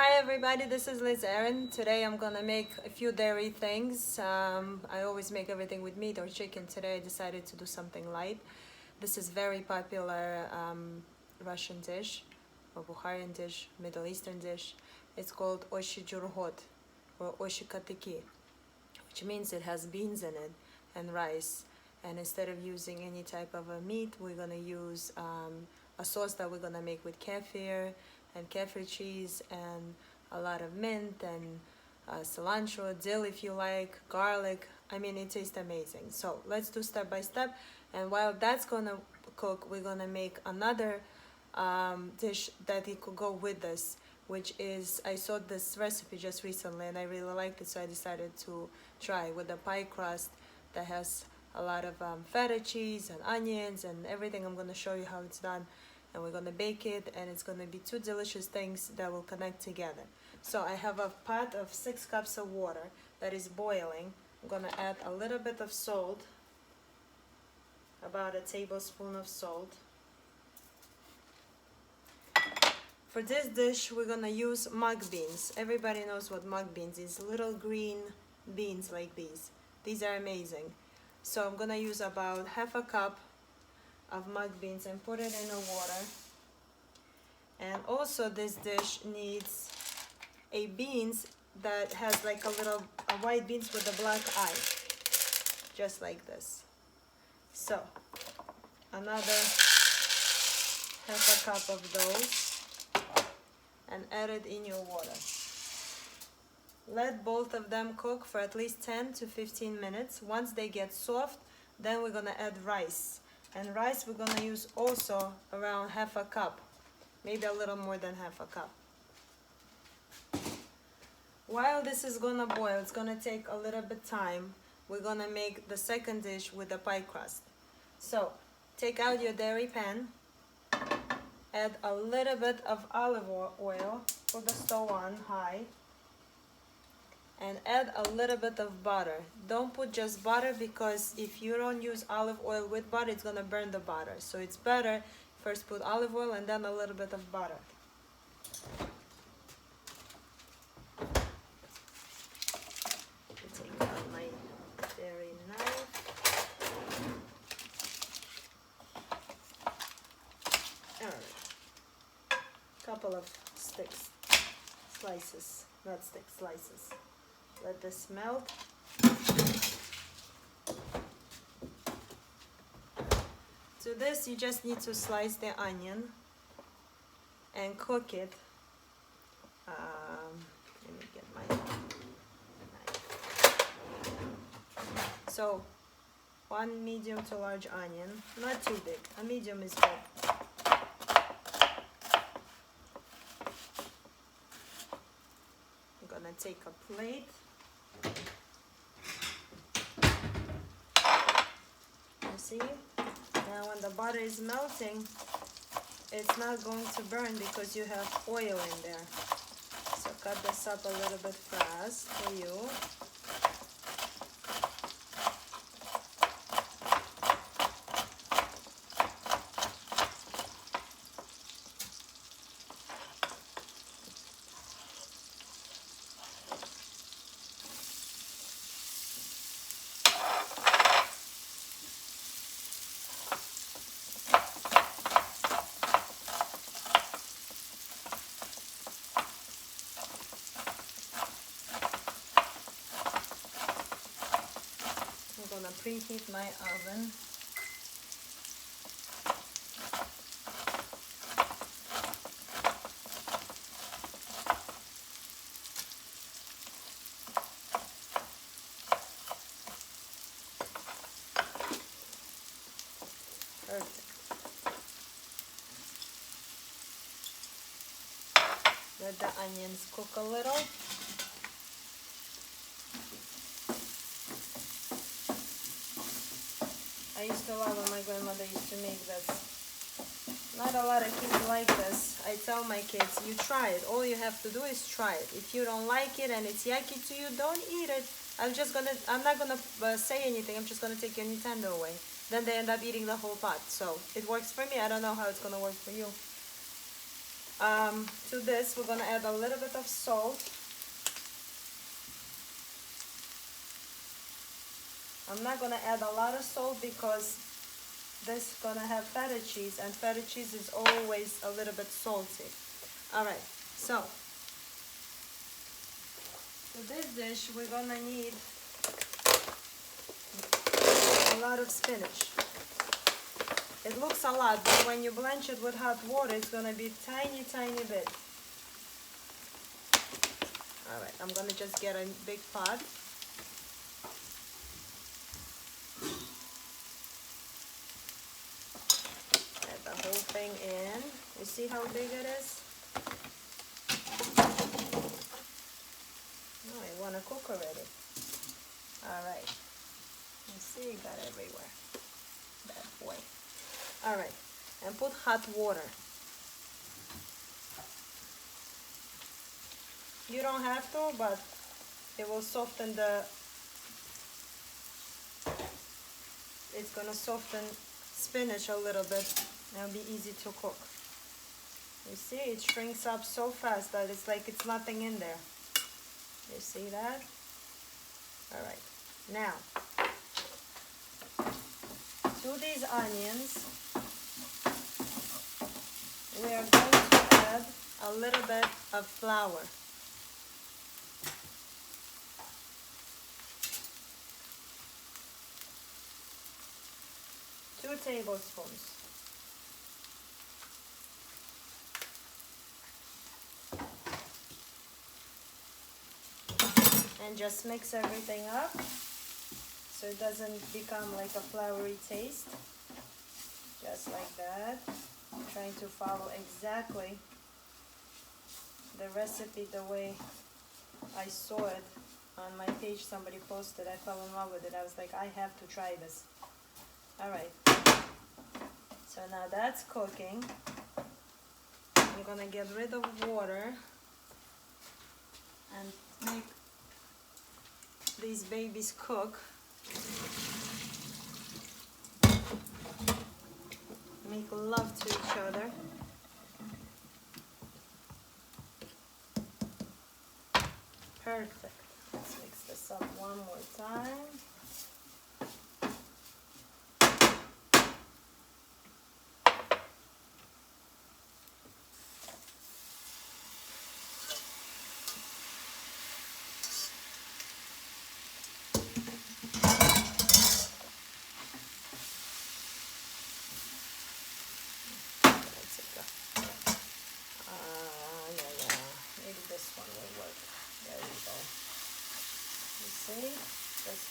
Hi everybody, this is Liz Aaron. Today I'm gonna make a few dairy things. I always make everything with meat or chicken. Today I decided to do something light. This is very popular Russian dish or Bukharian dish, Middle Eastern dish. It's called Oshi jurhoti or Oshi katiki, which means it has beans in it and rice. And instead of using any type of a meat, we're gonna use a sauce that we're gonna make with kefir and kefir cheese and a lot of mint and cilantro, dill if you like, garlic. I mean, it tastes amazing. So let's do step by step. And while that's gonna cook, we're gonna make another dish that it could go with this, which is, I saw this recipe just recently and I really liked it, so I decided to try with a pie crust that has a lot of feta cheese and onions and everything. I'm gonna show you how it's done, and we're gonna bake it, and it's gonna be two delicious things that will connect together. So I have a pot of 6 cups of water that is boiling. I'm gonna add a little bit of salt, about a tablespoon of salt. For this dish, we're gonna use mung beans. Everybody knows what mung beans is, little green beans like these. These are amazing. So I'm gonna use about half a cup of mung beans and put it in the water. And also this dish needs a beans that has like a white beans with a black eye, just like this. So another half a cup of those and add it in your water. Let both of them cook for at least 10 to 15 minutes. Once they get soft, then we're gonna add rice. And rice we're gonna use also around half a cup, maybe a little more than half a cup. While this is gonna boil, it's gonna take a little bit time. We're gonna make the second dish with the pie crust. So take out your dairy pan, add a little bit of olive oil, put the stove on high, and add a little bit of butter. Don't put just butter, because if you don't use olive oil with butter, it's gonna burn the butter. So it's better first put olive oil and then a little bit of butter. Take out my dairy knife. Alright. Couple of slices, not sticks, slices. Let this melt. To this, you just need to slice the onion and cook it. Let me get my knife. So, 1 medium to large onion, not too big. A medium is good. I'm gonna take a plate. You see? Now when the butter is melting, it's not going to burn because you have oil in there. So cut this up a little bit fast for you. I'm gonna preheat my oven. Perfect. Let the onions cook a little. I used to love when my grandmother used to make this. Not a lot of kids like this. I tell my kids, you try it. All you have to do is try it. If you don't like it and it's yucky to you, don't eat it. I'm not gonna say anything. I'm just gonna take your Nintendo away. Then they end up eating the whole pot. So it works for me. I don't know how it's gonna work for you. To this, we're gonna add a little bit of salt. I'm not gonna add a lot of salt because this is gonna have feta cheese, and feta cheese is always a little bit salty. All right, so for this dish, we're gonna need a lot of spinach. It looks a lot, but when you blanch it with hot water, it's gonna be tiny, tiny bit. All right, I'm gonna just get a big pot. Add the whole thing in. You see how big it is? Oh, I wanna cook already. All right. You see, it got everywhere. That way. All right, and put hot water. You don't have to, but it will soften it's gonna soften spinach a little bit. It'll be easy to cook. You see, it shrinks up so fast that it's like it's nothing in there. You see that? All right, now, to these onions, we are going to add a little bit of flour. Two tablespoons. And just mix everything up so it doesn't become like a floury taste. Just like that. I'm trying to follow exactly the recipe the way I saw it on my page. Somebody posted. I fell in love with it. I was like, I have to try this. All right. So now that's cooking. I'm gonna get rid of water and make these babies cook. Make love to each other. Perfect. Let's mix this up one more time. Maybe this one will work. There we go. You see? Just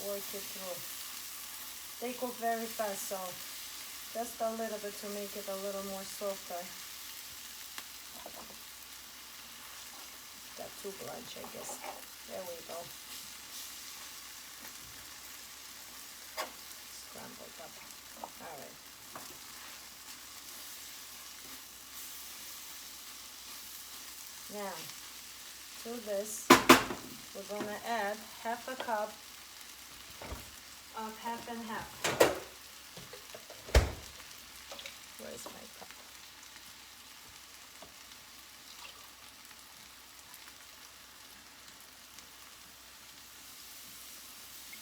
work it through. They cook very fast, so just a little bit to make it a little more softer. Got too blanch, I guess. There we go. Scrambled up. All right. Now, to this, we're going to add half a cup of half and half. Where's my cup?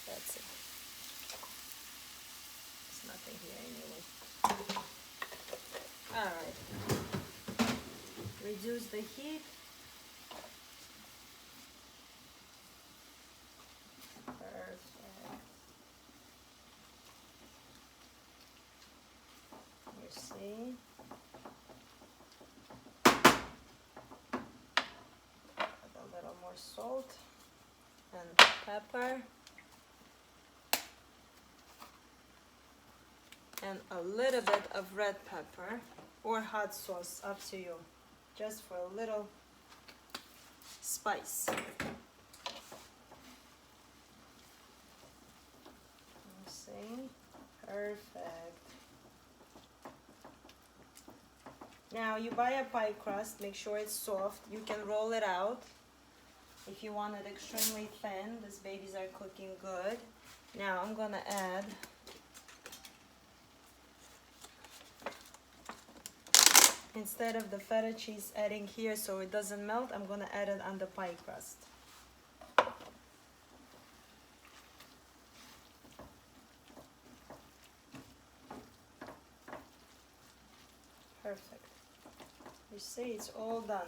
That's it. There's nothing here anyway. All right. Reduce the heat. See, add a little more salt and pepper and a little bit of red pepper or hot sauce, up to you, just for a little spice. You see, perfect. Now you buy a pie crust, make sure it's soft. You can roll it out if you want it extremely thin. These babies are cooking good. Now I'm gonna add Instead of the feta cheese adding here so it doesn't melt, I'm gonna add it on the pie crust. Perfect. You see, it's all done.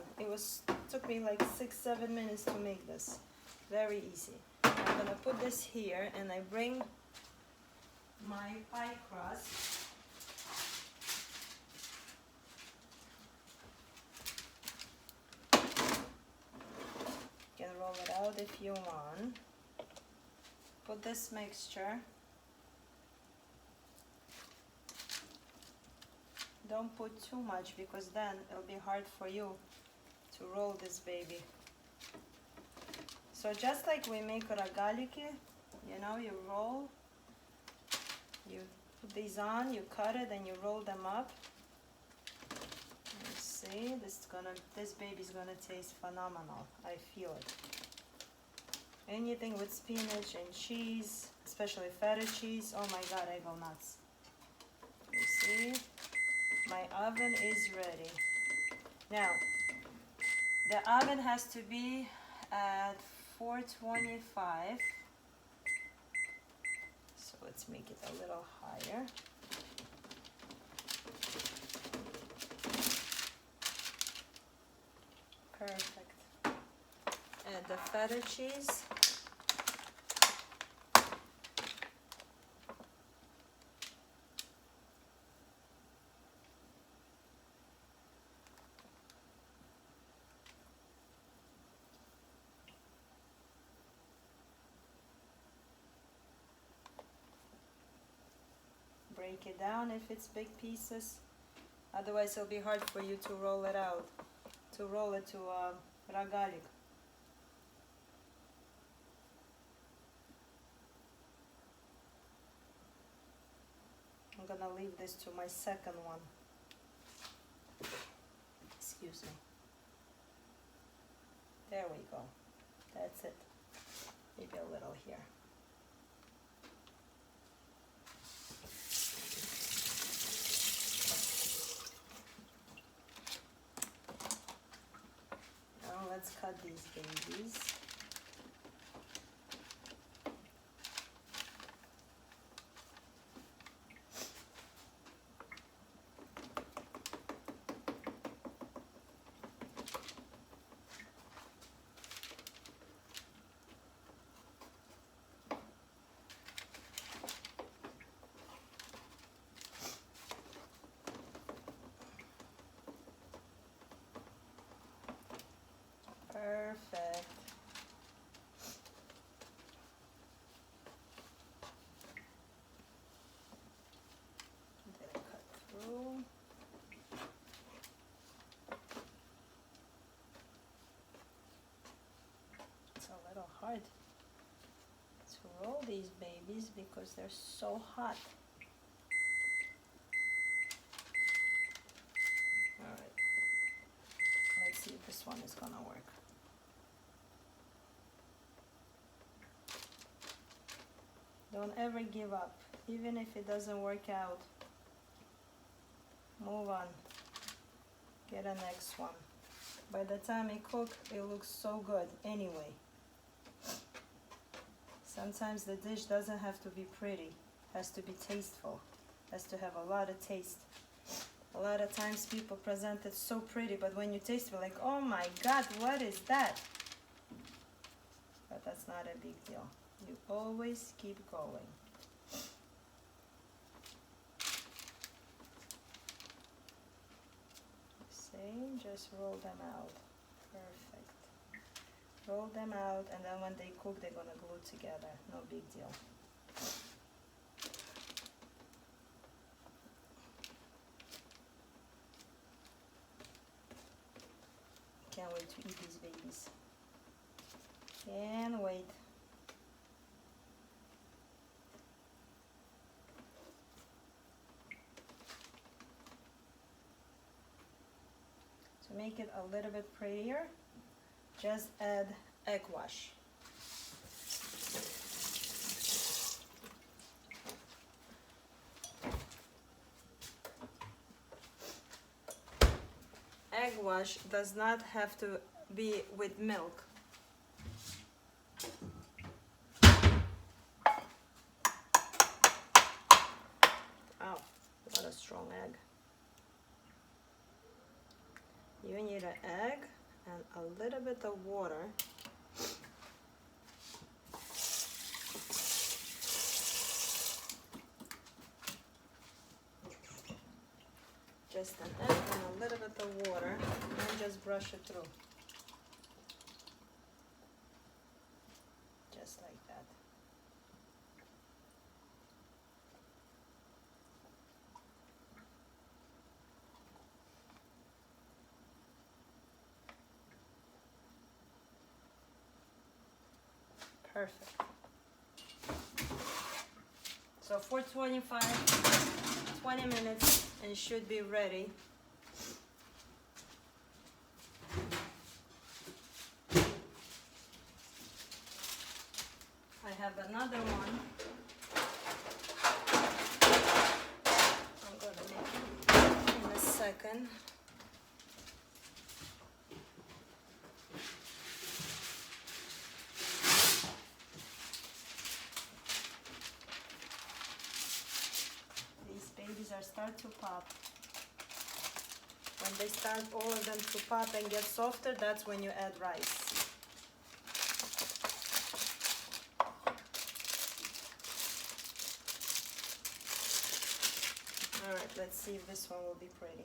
Took me like 6-7 minutes to make this. Very easy. I'm gonna put this here and I bring my pie crust. You can roll it out if you want. Put this mixture. Don't put too much because then it'll be hard for you to roll this baby. So just like we make rugalah, you know, you roll, you put these on, you cut it, and you roll them up. You see, this baby's gonna taste phenomenal. I feel it. Anything with spinach and cheese, especially feta cheese, oh my god, I go nuts. You see, my oven is ready. Now, the oven has to be at 425. So let's make it a little higher. Perfect. Add the feta cheese. Break it down if it's big pieces. Otherwise it'll be hard for you to roll it out. To roll it to rugalah. I'm gonna leave this to my second one. Excuse me. There we go. That's it. Maybe a little here. Let's cut these babies. Perfect. Then cut through. It's a little hard to roll these babies because they're so hot. All right. Let's see if this one is gonna work. Don't ever give up, even if it doesn't work out. Move on. Get a next one. By the time it cooks, it looks so good anyway. Sometimes the dish doesn't have to be pretty. It has to be tasteful. It has to have a lot of taste. A lot of times people present it so pretty, but when you taste it, you're like, oh my god, what is that? But that's not a big deal. You always keep going. See, just roll them out. Perfect. Roll them out, and then when they cook, they're gonna glue together. No big deal. Can't wait to eat these babies. Can't wait. To make it a little bit prettier, just add egg wash. wash does not have to be with milk. Oh, what a strong egg. You need an egg and a little bit of water. Just an egg and a little bit of water, and just brush it through. Just like that. Perfect. So for 20 minutes, and it should be ready. I have another one. I'm gonna make it in a second. These babies are start to pop. When they start all of them to pop and get softer, that's when you add rice. Alright, let's see if this one will be pretty.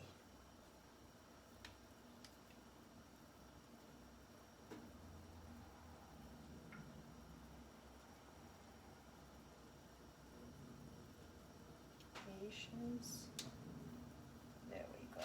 Patience. There we go.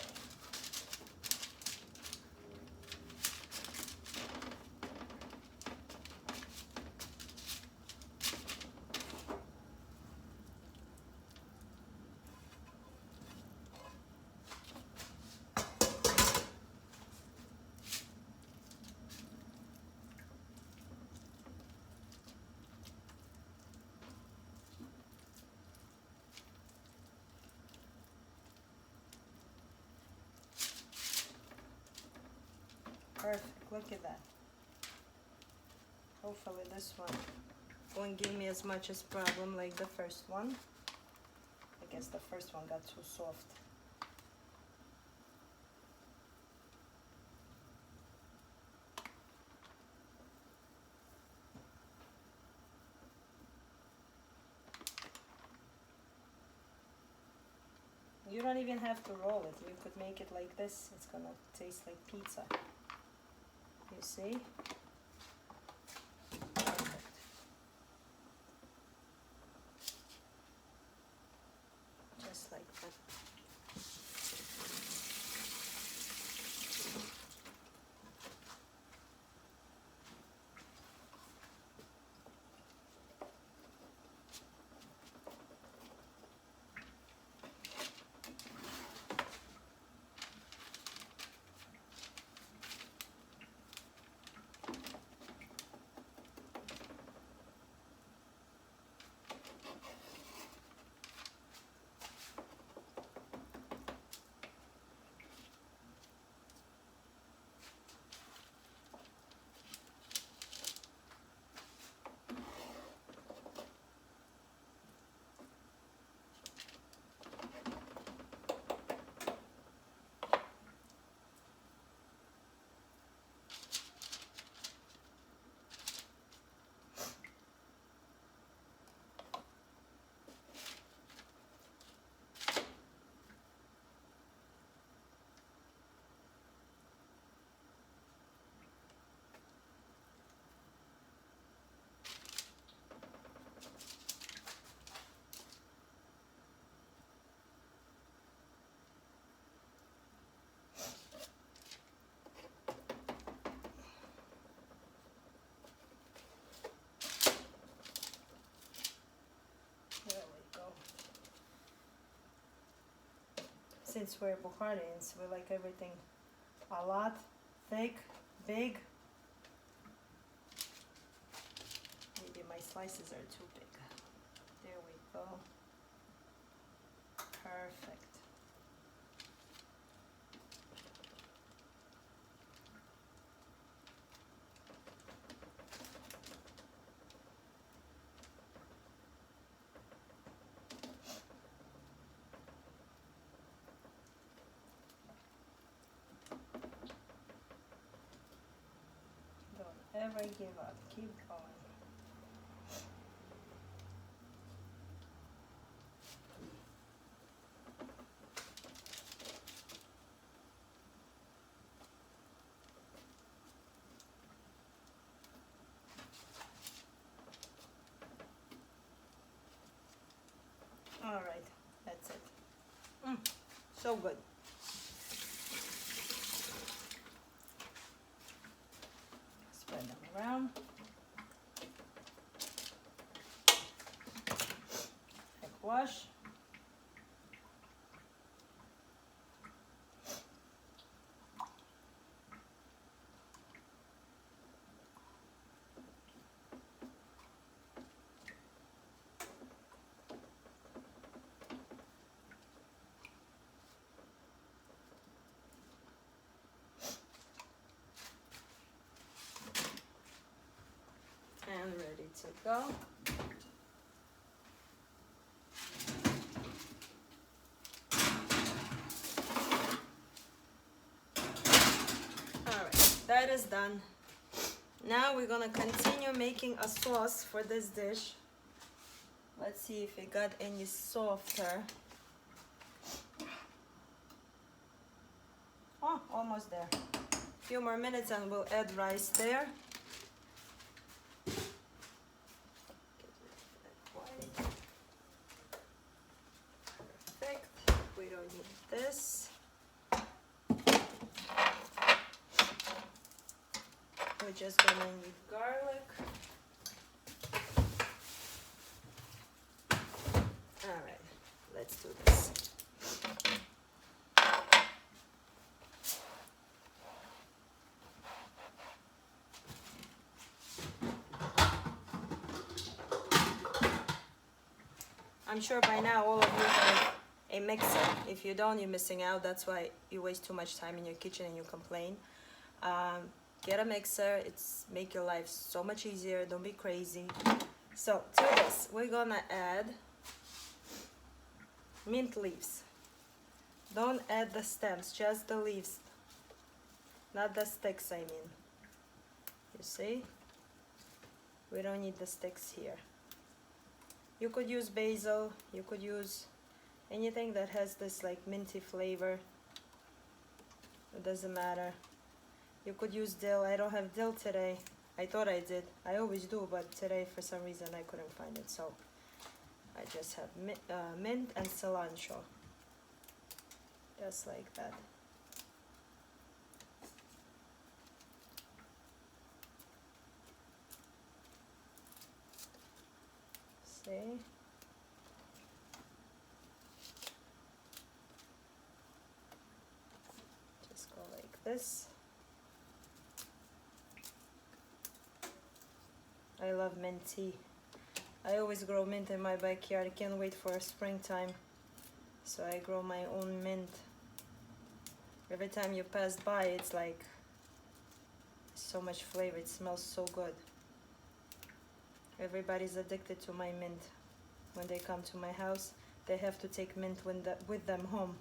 Perfect, look at that. Hopefully this one won't give me as much as problem like the first one. I guess the first one got too soft. You don't even have to roll it. You could make it like this. It's gonna taste like pizza. You see? Perfect. Just like that. Since we're Bukharians, we like everything a lot, thick, big. Maybe my slices are too big. There we go. Perfect. Never give up. Keep going. All right, that's it. So good. Spread them around. Quick wash. And ready to go. Alright, that is done. Now we're gonna continue making a sauce for this dish. Let's see if it got any softer. Oh, almost there. A few more minutes and we'll add rice there. Perfect. We don't need this. We're just gonna need garlic. All right, let's do this. I'm sure by now all of you have a mixer. If you don't, you're missing out. That's why you waste too much time in your kitchen and you complain. Get a mixer. It's make your life so much easier. Don't be crazy. So to this, we're gonna add mint leaves. Don't add the stems, just the leaves, not the sticks, I mean. You see? We don't need the sticks here. You could use basil, you could use anything that has this like minty flavor. It doesn't matter. You could use dill. I don't have dill today. I thought I did. I always do, but today for some reason I couldn't find it. So I just have mint and cilantro. Just like that. See? Just go like this. I love mint tea. I always grow mint in my backyard. I can't wait for springtime. So I grow my own mint. Every time you pass by, it's like so much flavor. It smells so good. Everybody's addicted to my mint. When they come to my house, they have to take mint with them home.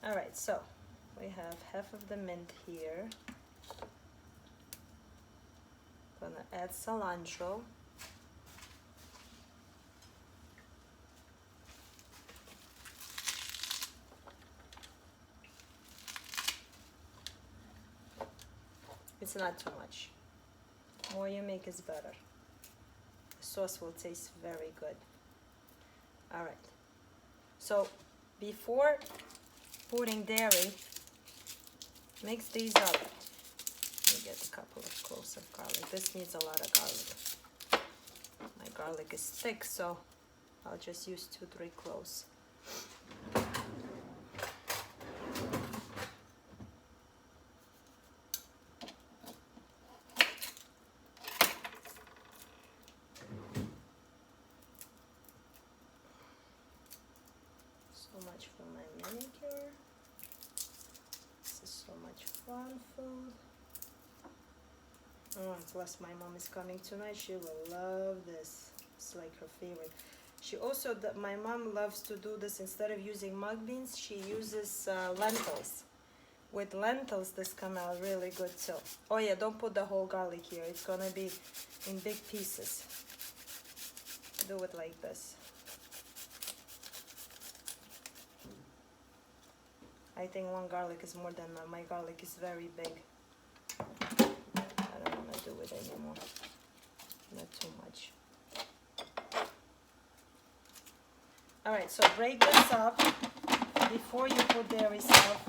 All right, so we have half of the mint here. Gonna add cilantro. It's not too much. More you make is better. The sauce will taste very good. All right. So before putting dairy, mix these up. Let me get a couple of cloves of garlic. This needs a lot of garlic. My garlic is thick, so I'll just use 2-3 cloves. So much for my manicure. This is so much fun food. Oh, plus my mom is coming tonight. She will love this. It's like her favorite. She also, my mom loves to do this. Instead of using mung beans, she uses lentils. with lentils this come out really good too. Oh yeah, don't put the whole garlic here. It's gonna be in big pieces. Do it like this. I think one garlic is more than my garlic is very big. I don't want to do it anymore. Not too much. Alright, so break this up before you put dairy stuff.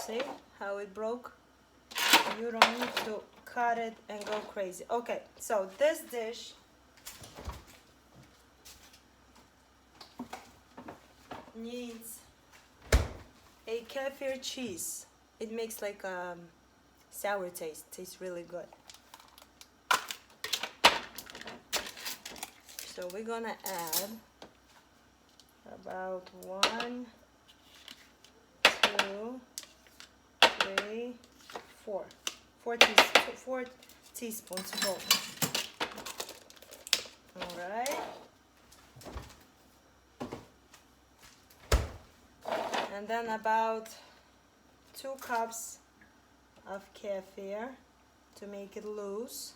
See how it broke? You don't need to cut it and go crazy. Okay, so this dish needs a kefir cheese. It makes like a sour taste. Tastes really good. So we're gonna add about 1, 2, 3, 4. 4 teaspoons full. Alright. And then about 2 cups of kefir to make it loose.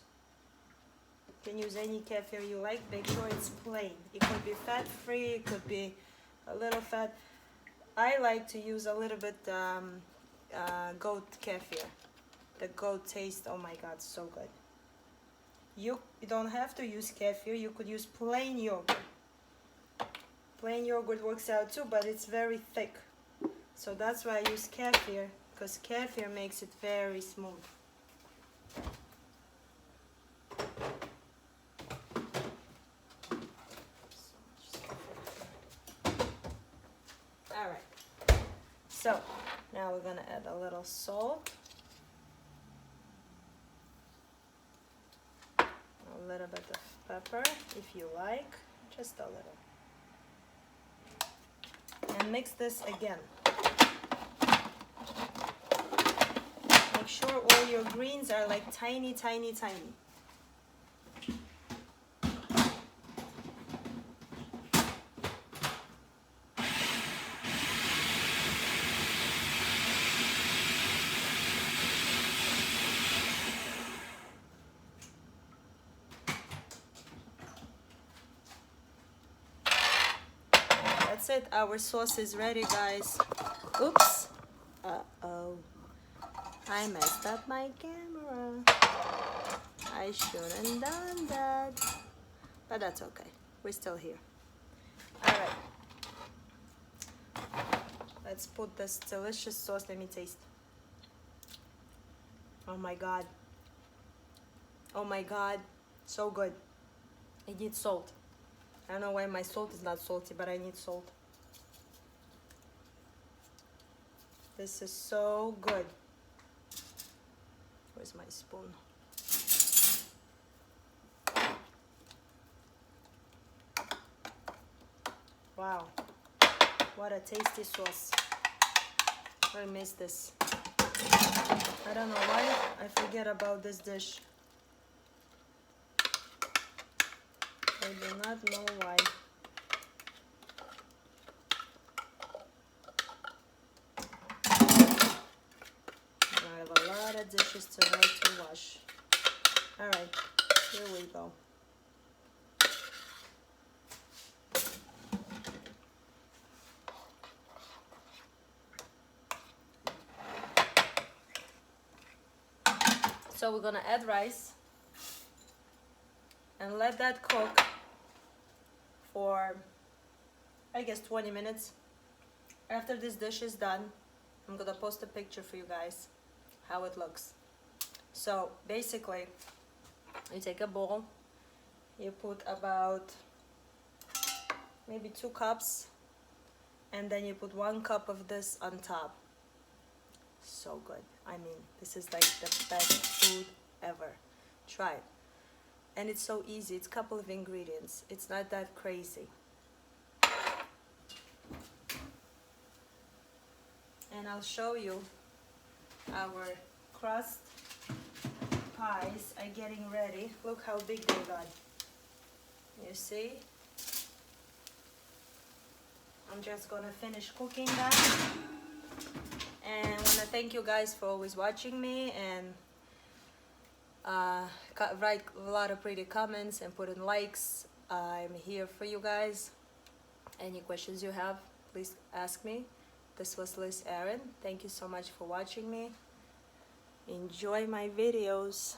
You can use any kefir you like. Make sure it's plain. It could be fat-free, it could be a little fat. I like to use a little bit goat kefir. The goat taste, oh my god, so good. You don't have to use kefir, you could use plain yogurt. Plain yogurt works out too, but it's very thick. So that's why I use kefir, because kefir makes it very smooth. Alright, so now we're gonna add a little salt, a little bit of pepper if you like, just a little, and mix this again. Make sure all your greens are like tiny, tiny, tiny. That's it, our sauce is ready, guys. Oops. Uh-oh. I messed up my camera. I shouldn't done that. But that's okay. We're still here. Alright. Let's put this delicious sauce. Let me taste. Oh my god. Oh my god. So good. It needs salt. I don't know why my salt is not salty, but I need salt. This is so good. Where's my spoon? Wow. What a tasty sauce. I miss this. I don't know why I forget about this dish. I do not know why. I have a lot of dishes tonight to wash. Alright, here we go. So we're gonna add rice and let that cook for, I guess, 20 minutes. After this dish is done, I'm gonna post a picture for you guys how it looks. So basically You take a bowl, you put about maybe 2 cups, and then you put 1 cup of this on top. So good. I mean, this is like the best food ever. Try it. And it's so easy. It's a couple of ingredients. It's not that crazy. And I'll show you our crust pies are getting ready. Look how big they got. You see? I'm just gonna finish cooking that. And I wanna thank you guys for always watching me and write a lot of pretty comments and put in likes. I'm here for you guys. Any questions you have, please ask me. This was Liz Aaron. Thank you so much for watching me. Enjoy my videos.